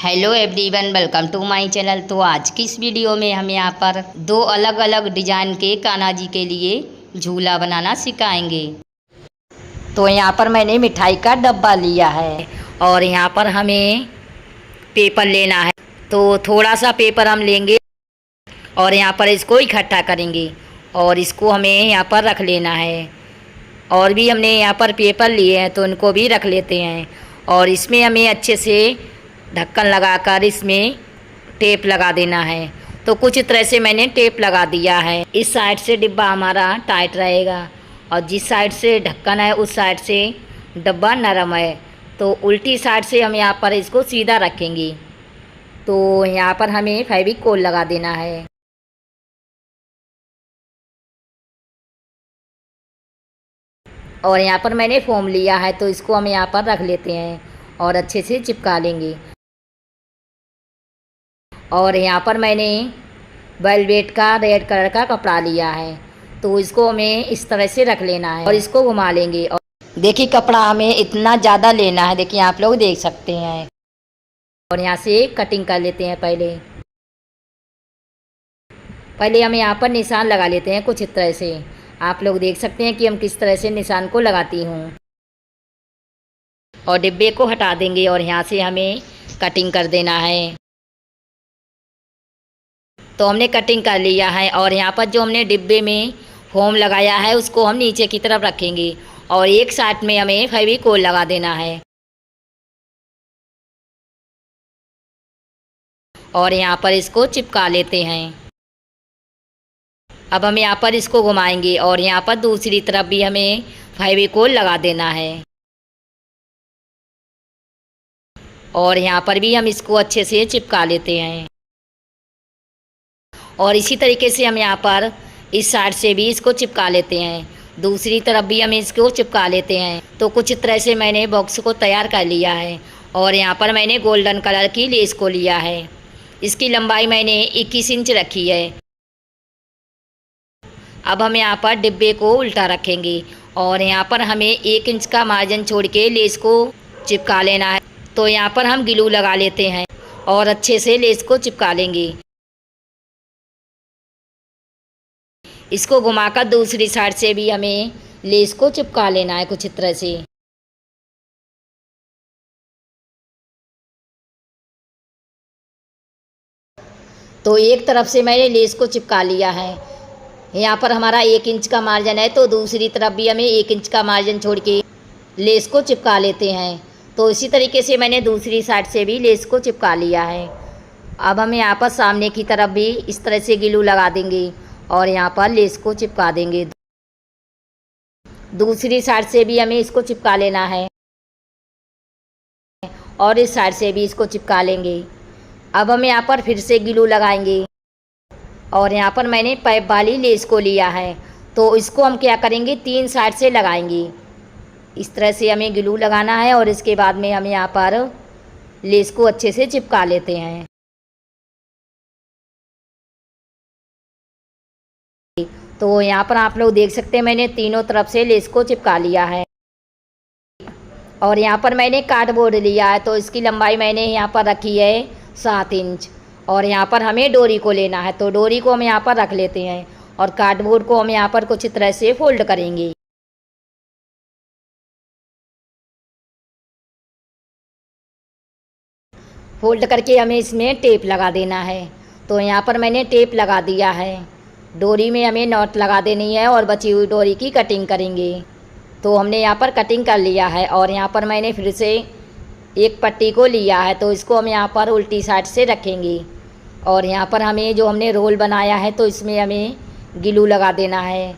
Hello everyone, welcome to my channel. तो आज की इस वीडियो में हम यहाँ पर दो अलग अलग डिजाइन के कान्हा जी के लिए झूला बनाना सिखाएंगे। तो यहाँ पर मैंने मिठाई का डब्बा लिया है और यहाँ पर हमें पेपर लेना है। तो थोड़ा सा पेपर हम लेंगे और यहाँ पर इसको इकट्ठा करेंगे और इसको हमें यहाँ पर रख लेना है। और भी हमने यहाँ पर पेपर लिए हैं तो इनको भी रख लेते हैं। और इसमें हमें अच्छे से ढक्कन लगाकर इसमें टेप लगा देना है। तो कुछ तरह से मैंने टेप लगा दिया है। इस साइड से डिब्बा हमारा टाइट रहेगा और जिस साइड से ढक्कन है उस साइड से डब्बा नरम है। तो उल्टी साइड से हम यहाँ पर इसको सीधा रखेंगे। तो यहाँ पर हमें फेविकोल लगा देना है। और यहाँ पर मैंने फोम लिया है तो इसको हम यहाँ पर रख लेते हैं और अच्छे से चिपका लेंगे। और यहाँ पर मैंने वेलवेट का रेड कलर का कपड़ा लिया है तो इसको हमें इस तरह से रख लेना है और इसको घुमा लेंगे। और देखिए कपड़ा हमें इतना ज़्यादा लेना है, देखिए आप लोग देख सकते हैं। और यहाँ से कटिंग कर लेते हैं। पहले हम यहाँ पर निशान लगा लेते हैं कुछ इस तरह से। आप लोग देख सकते हैं कि हम किस तरह से निशान को लगाती हूँ। और डिब्बे को हटा देंगे और यहाँ से हमें कटिंग कर देना है। तो हमने कटिंग कर लिया है और यहाँ पर जो हमने डिब्बे में फोम लगाया है उसको हम नीचे की तरफ रखेंगे और एक साइड में हमें फेविकोल लगा देना है। और यहाँ पर इसको चिपका लेते हैं। अब हम यहाँ पर इसको घुमाएंगे और यहाँ पर दूसरी तरफ भी हमें फेविकोल लगा देना है। और यहाँ पर भी हम इसको अच्छे से चिपका लेते हैं। और इसी तरीके से हम यहाँ पर इस साइड से भी इसको चिपका लेते हैं। दूसरी तरफ भी हम इसको चिपका लेते हैं। तो कुछ तरह से मैंने बॉक्स को तैयार कर लिया है। और यहाँ पर मैंने गोल्डन कलर की लेस को लिया है। इसकी लंबाई मैंने 21 इंच रखी है। अब हम यहाँ पर डिब्बे को उल्टा रखेंगे और यहाँ पर हमें 1 इंच का मार्जिन छोड़ के लेस को चिपका लेना है। तो यहाँ पर हम ग्लू लगा लेते हैं और अच्छे से लेस को चिपका लेंगे। इसको घुमाकर दूसरी साइड से भी हमें लेस को चिपका लेना है कुछ इस तरह से। तो एक तरफ से मैंने लेस को चिपका लिया है। यहाँ पर हमारा 1 इंच का मार्जिन है तो दूसरी तरफ भी हमें 1 इंच का मार्जिन छोड़ के लेस को चिपका लेते हैं। तो इसी तरीके से मैंने दूसरी साइड से भी लेस को चिपका लिया है। अब हम यहाँ पर सामने की तरफ भी इस तरह से ग्लू लगा देंगे और यहाँ पर लेस को चिपका देंगे। दूसरी साइड से भी हमें इसको चिपका लेना है और इस साइड से भी इसको चिपका लेंगे। अब हम यहाँ पर फिर से ग्लू लगाएंगे और यहाँ पर मैंने पाइप वाली लेस को लिया है तो इसको हम क्या करेंगे 3 साइड से लगाएंगे। इस तरह से हमें ग्लू लगाना है और इसके बाद में हम यहाँ पर लेस को अच्छे से चिपका लेते हैं। तो यहाँ पर आप लोग देख सकते हैं मैंने तीनों तरफ से लेस को चिपका लिया है। और यहाँ पर मैंने कार्डबोर्ड लिया है तो इसकी लंबाई मैंने यहाँ पर रखी है 7 इंच। और यहाँ पर हमें डोरी को लेना है तो डोरी को हम यहाँ पर रख लेते हैं और कार्डबोर्ड को हम यहाँ पर कुछ तरह से फोल्ड करेंगे। फोल्ड करके हमें इसमें टेप लगा देना है। तो यहाँ पर मैंने टेप लगा दिया है। डोरी में हमें नॉट लगा देनी है और बची हुई डोरी की कटिंग करेंगे। तो हमने यहाँ पर कटिंग कर लिया है और यहाँ पर मैंने फिर से एक पट्टी को लिया है तो इसको हम यहाँ पर उल्टी साइड से रखेंगे। और यहाँ पर हमें जो हमने रोल बनाया है तो इसमें हमें ग्लू लगा देना है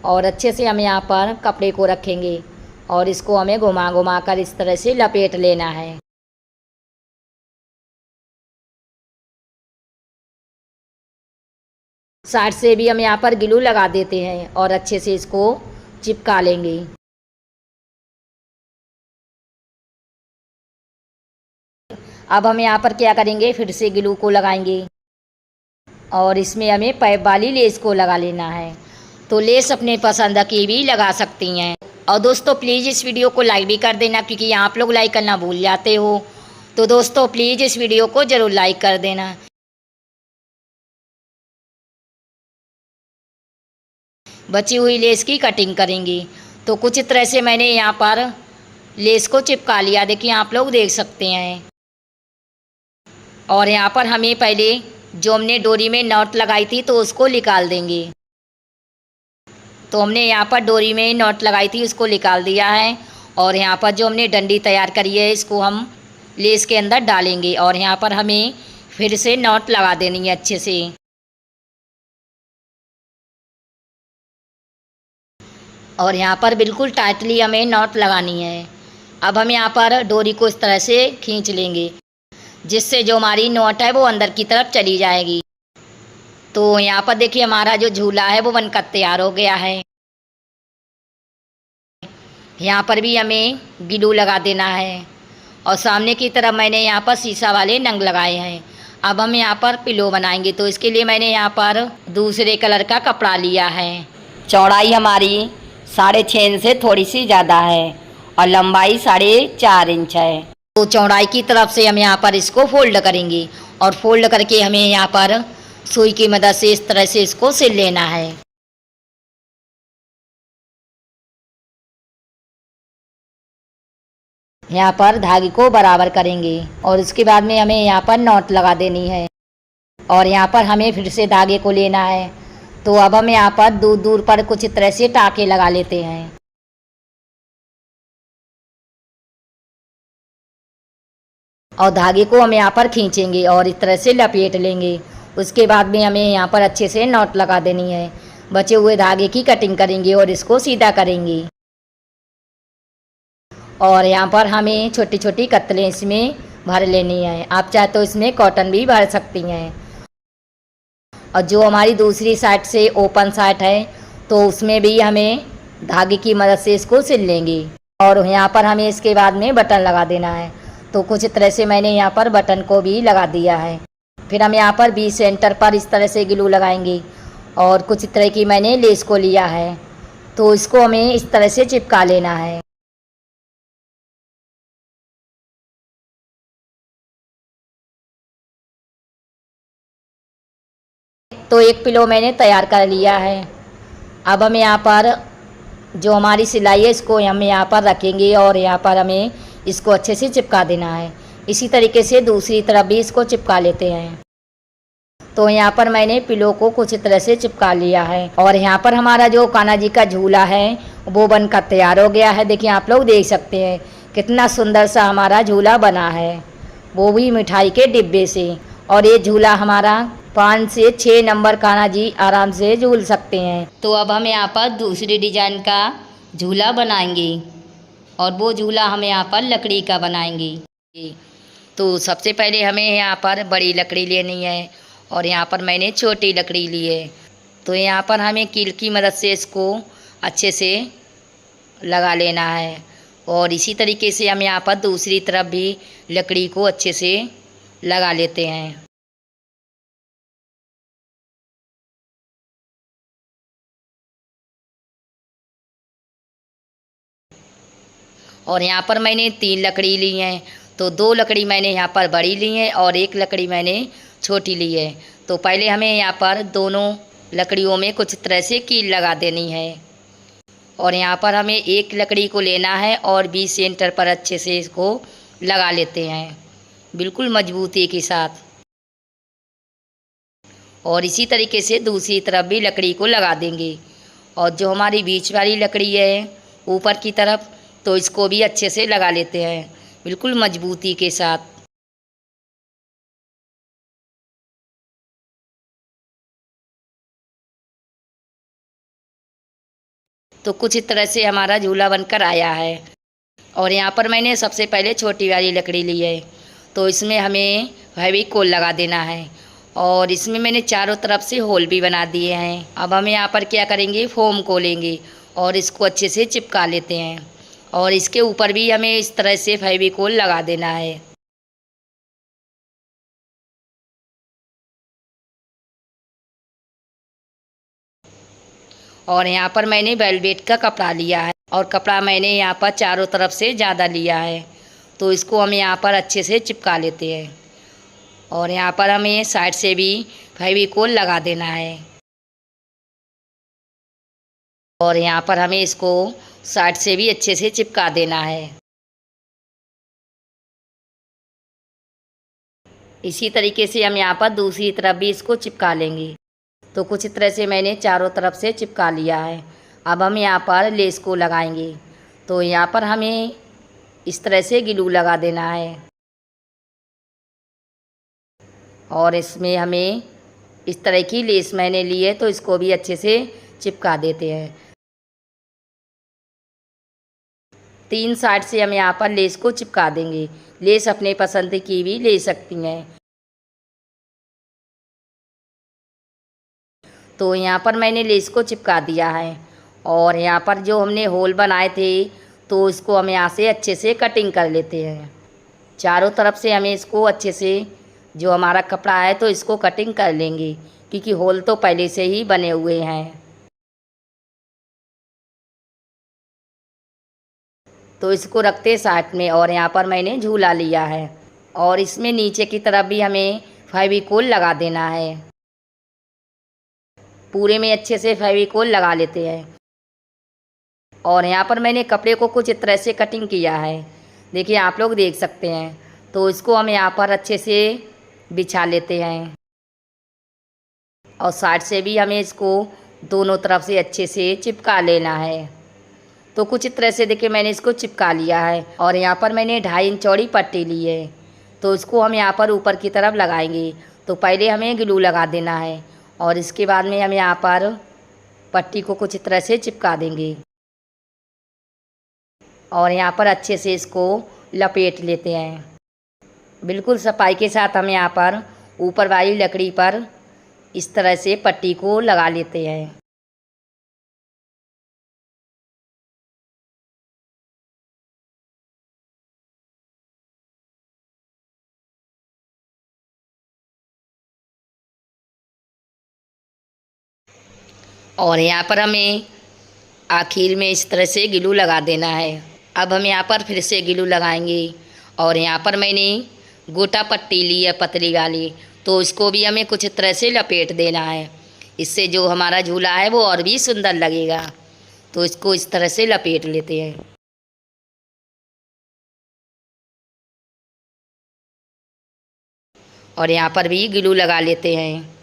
और अच्छे से हम यहाँ पर कपड़े को रखेंगे और इसको हमें घुमा घुमा कर इस तरह से लपेट लेना है। साइड से भी हम यहाँ पर ग्लू लगा देते हैं और अच्छे से इसको चिपका लेंगे। अब हम यहाँ पर क्या करेंगे फिर से ग्लू को लगाएंगे और इसमें हमें पाइप वाली लेस को लगा लेना है। तो लेस अपने पसंद की भी लगा सकती हैं। और दोस्तों प्लीज़ इस वीडियो को लाइक भी कर देना क्योंकि आप लोग लाइक करना भूल जाते हो। तो दोस्तों प्लीज़ इस वीडियो को ज़रूर लाइक कर देना। बची हुई लेस की कटिंग करेंगे। तो कुछ इस तरह से मैंने यहाँ पर लेस को चिपका लिया, देखिए आप लोग देख सकते हैं। और यहाँ पर हमें पहले जो हमने डोरी में नॉट लगाई थी तो उसको निकाल देंगे। तो हमने यहाँ पर डोरी में नॉट लगाई थी उसको निकाल दिया है। और यहाँ पर जो हमने डंडी तैयार करी है इसको हम लेस के अंदर डालेंगे और यहाँ पर हमें फिर से नॉट लगा देनी है अच्छे से। और यहाँ पर बिल्कुल टाइटली हमें नॉट लगानी है। अब हम यहाँ पर डोरी को इस तरह से खींच लेंगे जिससे जो हमारी नॉट है वो अंदर की तरफ चली जाएगी। तो यहाँ पर देखिए हमारा जो झूला है वो बनकर तैयार हो गया है। यहाँ पर भी हमें ग्लू लगा देना है और सामने की तरफ मैंने यहाँ पर शीशा वाले नंग लगाए हैं। अब हम यहाँ पर पिलो बनाएंगे तो इसके लिए मैंने यहाँ पर दूसरे कलर का कपड़ा लिया है। चौड़ाई हमारी 6.5 इंच से थोड़ी सी ज़्यादा है और लंबाई 4.5 इंच है। तो चौड़ाई की तरफ से हम यहाँ पर इसको फोल्ड करेंगे और फोल्ड करके हमें यहाँ पर सुई की मदद से इस तरह से इसको सिल लेना है। यहाँ पर धागे को बराबर करेंगे और इसके बाद में हमें यहाँ पर नॉट लगा देनी है और यहाँ पर हमें फिर से धागे को लेना है। तो अब हम यहाँ पर दूर दूर पर कुछ इस तरह से टाँके लगा लेते हैं। और धागे को हम यहाँ पर खींचेंगे और इस तरह से लपेट लेंगे। उसके बाद में हमें यहाँ पर अच्छे से नॉट लगा देनी है। बचे हुए धागे की कटिंग करेंगे और इसको सीधा करेंगे। और यहाँ पर हमें छोटी छोटी कतलें इसमें भर लेनी है। आप चाहे तो इसमें कॉटन भी भर सकती हैं। और जो हमारी दूसरी साइड से ओपन साइड है तो उसमें भी हमें धागे की मदद से इसको सिल लेंगे। और यहाँ पर हमें इसके बाद में बटन लगा देना है। तो कुछ तरह से मैंने यहाँ पर बटन को भी लगा दिया है। फिर हम यहाँ पर बीच सेंटर पर इस तरह से ग्लू लगाएंगे और कुछ तरह की मैंने लेस को लिया है तो इसको हमें इस तरह से चिपका लेना है। तो एक पिलो मैंने तैयार कर लिया है। अब हम यहाँ पर जो हमारी सिलाई है इसको हम यहाँ पर रखेंगे और यहाँ पर हमें इसको अच्छे से चिपका देना है। इसी तरीके से दूसरी तरफ भी इसको चिपका लेते हैं। तो यहाँ पर मैंने पिलो को कुछ तरह से चिपका लिया है और यहाँ पर हमारा जो कान्हा जी का झूला है वो बनकर तैयार हो गया है। देखिए आप लोग देख सकते हैं कितना सुंदर सा हमारा झूला बना है, वो भी मिठाई के डिब्बे से। और ये झूला हमारा 5 से 6 नंबर कान्हा जी आराम से झूल सकते हैं। तो अब हम यहाँ पर दूसरी डिजाइन का झूला बनाएंगे और वो झूला हम यहाँ पर लकड़ी का बनाएंगे। तो सबसे पहले हमें यहाँ पर बड़ी लकड़ी लेनी है और यहाँ पर मैंने छोटी लकड़ी ली है। तो यहाँ पर हमें कील की मदद से इसको अच्छे से लगा लेना है और इसी तरीके से हम यहाँ पर दूसरी तरफ भी लकड़ी को अच्छे से लगा लेते हैं। और यहाँ पर मैंने 3 लकड़ी ली हैं। तो 2 लकड़ी मैंने यहाँ पर बड़ी ली है और 1 लकड़ी मैंने छोटी ली है। तो पहले हमें यहाँ पर दोनों लकड़ियों में कुछ तरह से कील लगा देनी है और यहाँ पर हमें एक लकड़ी को लेना है और बीच सेंटर पर अच्छे से इसको लगा लेते हैं बिल्कुल मजबूती के साथ। और इसी तरीके से दूसरी तरफ भी लकड़ी को लगा देंगे और जो हमारी बीच वाली लकड़ी है ऊपर की तरफ तो इसको भी अच्छे से लगा लेते हैं बिल्कुल मजबूती के साथ। तो कुछ इस तरह से हमारा झूला बनकर आया है। और यहाँ पर मैंने सबसे पहले छोटी वाली लकड़ी ली है तो इसमें हमें फेविकोल लगा देना है और इसमें मैंने चारों तरफ से होल भी बना दिए हैं। अब हम यहाँ पर क्या करेंगे, फोम को लेंगे और इसको अच्छे से चिपका लेते हैं और इसके ऊपर भी हमें इस तरह से फेविकोल लगा देना है। और यहाँ पर मैंने वेलवेट का कपड़ा लिया है और कपड़ा मैंने यहाँ पर चारों तरफ से ज़्यादा लिया है। तो इसको हम यहाँ पर अच्छे से चिपका लेते हैं। और यहाँ पर हमें साइड से भी फेविकोल लगा देना है। और यहाँ पर हमें इसको साइड से भी अच्छे से चिपका देना है। इसी तरीके से हम यहाँ पर दूसरी तरफ भी इसको चिपका लेंगे। तो कुछ इस तरह से मैंने चारों तरफ से चिपका लिया है। अब हम यहाँ पर लेस को लगाएंगे। तो यहाँ पर हमें इस तरह से ग्लू लगा देना है और इसमें हमें इस तरह की लेस मैंने ली है, तो इसको भी अच्छे से चिपका देते हैं। 3 साइड से हम यहाँ पर लेस को चिपका देंगे। लेस अपने पसंद की भी ले सकती हैं। तो यहाँ पर मैंने लेस को चिपका दिया है और यहाँ पर जो हमने होल बनाए थे तो इसको हम यहाँ से अच्छे से कटिंग कर लेते हैं। चारों तरफ से हमें इसको अच्छे से, जो हमारा कपड़ा है तो इसको कटिंग कर लेंगे, क्योंकि होल तो पहले से ही बने हुए हैं। तो इसको रखते साइड में और यहाँ पर मैंने झूला लिया है और इसमें नीचे की तरफ भी हमें फेविकोल लगा देना है। पूरे में अच्छे से फेविकोल लगा लेते हैं। और यहाँ पर मैंने कपड़े को कुछ इस तरह से कटिंग किया है, देखिए आप लोग देख सकते हैं। तो इसको हम यहाँ पर अच्छे से बिछा लेते हैं और साइड से भी हमें इसको दोनों तरफ से अच्छे से चिपका लेना है। तो कुछ इस तरह से देखिए मैंने इसको चिपका लिया है और यहाँ पर मैंने 2.5 इंच चौड़ी पट्टी ली है। तो इसको हम यहाँ पर ऊपर की तरफ लगाएंगे। तो पहले हमें ग्लू लगा देना है और इसके बाद में हम यहाँ पर पट्टी को कुछ इस तरह से चिपका देंगे और यहाँ पर अच्छे से इसको लपेट लेते हैं। बिल्कुल सफाई के साथ हम यहाँ पर ऊपर वाली लकड़ी पर इस तरह से पट्टी को लगा लेते हैं। और यहाँ पर हमें आखिर में इस तरह से ग्लू लगा देना है। अब हम यहाँ पर फिर से ग्लू लगाएंगे और यहाँ पर मैंने गोटा पट्टी ली है पतली वाली, तो इसको भी हमें कुछ तरह से लपेट देना है। इससे जो हमारा झूला है वो और भी सुंदर लगेगा। तो इसको इस तरह से लपेट लेते हैं। और यहाँ पर भी ग्लू लगा लेते हैं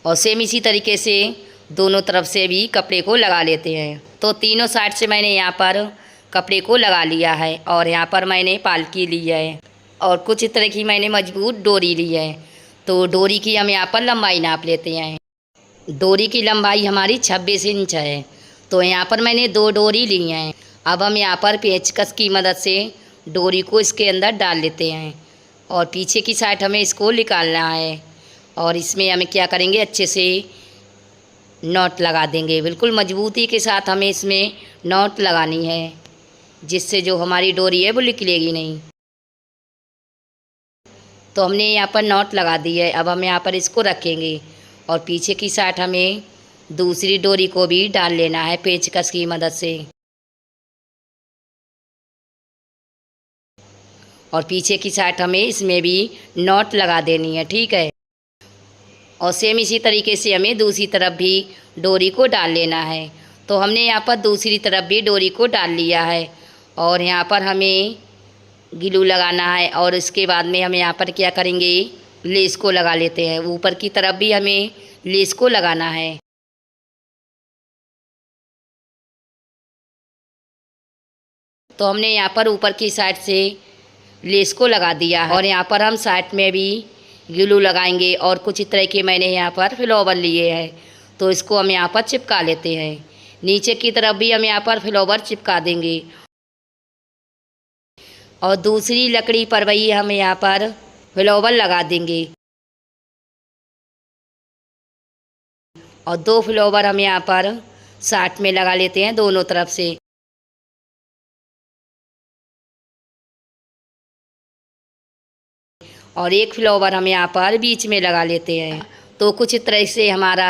और सेम इसी तरीके से दोनों तरफ से भी कपड़े को लगा लेते हैं। तो तीनों साइड से मैंने यहाँ पर कपड़े को लगा लिया है और यहाँ पर मैंने पालकी ली है और कुछ इस तरह की मैंने मजबूत डोरी ली है। तो डोरी की हम यहाँ पर लंबाई नाप लेते हैं। डोरी की लंबाई हमारी 26 इंच है। तो यहाँ पर मैंने 2 डोरी ली हैं। अब हम यहाँ पर पेचकस की मदद से डोरी को इसके अंदर डाल लेते हैं और पीछे की साइड हमें इसको निकालना है और इसमें हमें क्या करेंगे, अच्छे से नॉट लगा देंगे। बिल्कुल मजबूती के साथ हमें इसमें नॉट लगानी है, जिससे जो हमारी डोरी है वो निकलेगी नहीं। तो हमने यहाँ पर नॉट लगा दी है। अब हम यहाँ पर इसको रखेंगे और पीछे की साइड हमें दूसरी डोरी को भी डाल लेना है पेचकस की मदद से और पीछे की साइड हमें इसमें भी नॉट लगा देनी है, ठीक है। और सेम इसी तरीके से हमें दूसरी तरफ भी डोरी को डाल लेना है। तो हमने यहाँ पर दूसरी तरफ भी डोरी को डाल लिया है और यहाँ पर हमें ग्लू लगाना है और इसके बाद में हम यहाँ पर क्या करेंगे, लेस को लगा लेते हैं। ऊपर की तरफ भी हमें लेस को लगाना है। तो हमने यहाँ पर ऊपर की साइड से लेस को लगा दिया है और यहाँ पर हम साइड में भी ग्लू लगाएंगे और कुछ इस तरह के मैंने यहाँ पर फ्लावर लिए हैं। तो इसको हम यहाँ पर चिपका लेते हैं। नीचे की तरफ भी हम यहाँ पर फ्लावर चिपका देंगे और दूसरी लकड़ी पर वही हम यहाँ पर फ्लावर लगा देंगे और 2 फ्लावर हम यहाँ पर साइड में लगा लेते हैं दोनों तरफ से। और 1 फ्लावर हम यहाँ पर बीच में लगा लेते हैं। तो कुछ इस तरह से हमारा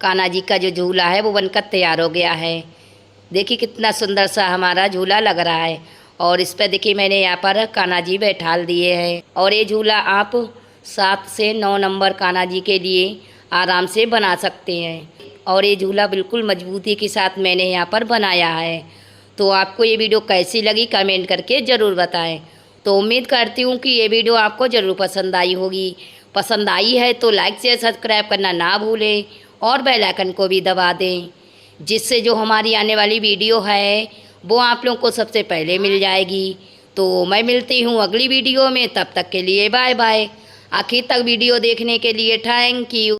कान्हा जी का जो झूला है वो बनकर तैयार हो गया है। देखिए कितना सुंदर सा हमारा झूला लग रहा है और इस पर देखिए मैंने यहाँ पर कान्हा जी बैठाल दिए हैं। और ये झूला आप 7 से 9 नंबर कान्हा जी के लिए आराम से बना सकते हैं। और ये झूला बिल्कुल मजबूती के साथ मैंने यहाँ पर बनाया है। तो आपको ये वीडियो कैसी लगी कमेंट करके ज़रूर बताएं। तो उम्मीद करती हूँ कि ये वीडियो आपको ज़रूर पसंद आई होगी। पसंद आई है तो लाइक शेयर सब्सक्राइब करना ना भूलें और बेल आइकन को भी दबा दें, जिससे जो हमारी आने वाली वीडियो है वो आप लोगों को सबसे पहले मिल जाएगी। तो मैं मिलती हूँ अगली वीडियो में, तब तक के लिए बाय बाय। आखिर तक वीडियो देखने के लिए थैंक यू।